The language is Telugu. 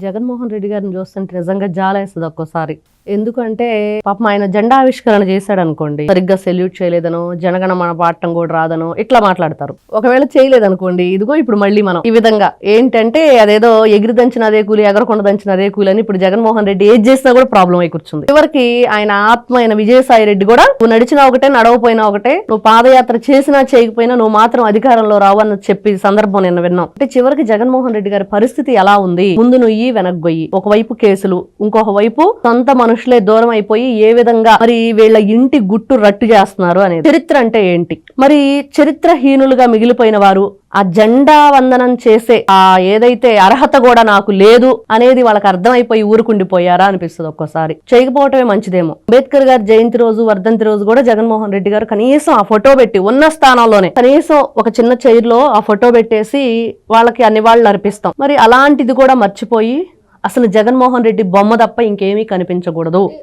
జగన్మోహన్ రెడ్డి గారిని చూస్తుంటే నిజంగా జాలేస్తుంది ఒక్కోసారి. ఎందుకంటే పాపం ఆయన జెండా ఆవిష్కరణ చేశాడు అనుకోండి, సరిగ్గా సెల్యూట్ చేయలేదనో, జనగణమన పాడటం కూడా రాదనో ఇట్లా మాట్లాడతారు. ఒకవేళ చేయలేదనుకోండి, ఇదిగో ఇప్పుడు మళ్ళీ మనం ఈ విధంగా ఏంటంటే అదేదో ఎగిరి దంచిన అదే కూలి, ఎగరకొండ దంచిన అదే కూలి అని ఇప్పుడు జగన్మోహన్ రెడ్డి ఏది చేసినా కూడా ప్రాబ్లం అయి కూర్చుంది. చివరికి ఆయన ఆత్మ అయిన విజయసాయి రెడ్డి కూడా, నువ్వు నడిచినా ఒకటే, నడవపోయినా ఒకటే, నువ్వు పాదయాత్ర చేసినా చేయకపోయినా నువ్వు మాత్రం అధికారంలో రావని చెప్పి సందర్భం నిన్న విన్నాం. అంటే చివరికి జగన్మోహన్ రెడ్డి గారి పరిస్థితి ఎలా ఉంది? ముందు నుయ్యి వెనక్కి గొయ్యి. ఒకవైపు కేసులు, ఇంకొక వైపు సొంత మనుషులే దూరం అయిపోయి ఏ విధంగా మరి వీళ్ళ ఇంటి గుట్టు రట్టు చేస్తున్నారు అనేది. చరిత్ర అంటే ఏంటి? మరి చరిత్రహీనులుగా మిగిలిపోయిన వారు ఆ జెండా వందనం చేసే ఆ ఏదైతే అర్హత కూడా నాకు లేదు అనేది వాళ్ళకి అర్థమైపోయి ఊరుకుండిపోయారా అనిపిస్తుంది ఒక్కోసారి. చేయకపోవటమే మంచిదేమో. అంబేద్కర్ గారి జయంతి రోజు, వర్ధంతి రోజు కూడా జగన్మోహన్ రెడ్డి గారు కనీసం ఆ ఫోటో పెట్టి ఉన్న స్థానంలోనే కనీసం ఒక చిన్న చైర్ లో ఆ ఫోటో పెట్టేసి వాళ్ళకి అన్ని వాళ్ళు అర్పిస్తాం. మరి అలాంటిది కూడా మర్చిపోయి అసలు జగన్మోహన్ రెడ్డి బొమ్మ తప్ప ఇంకేమీ కనిపించకూడదు.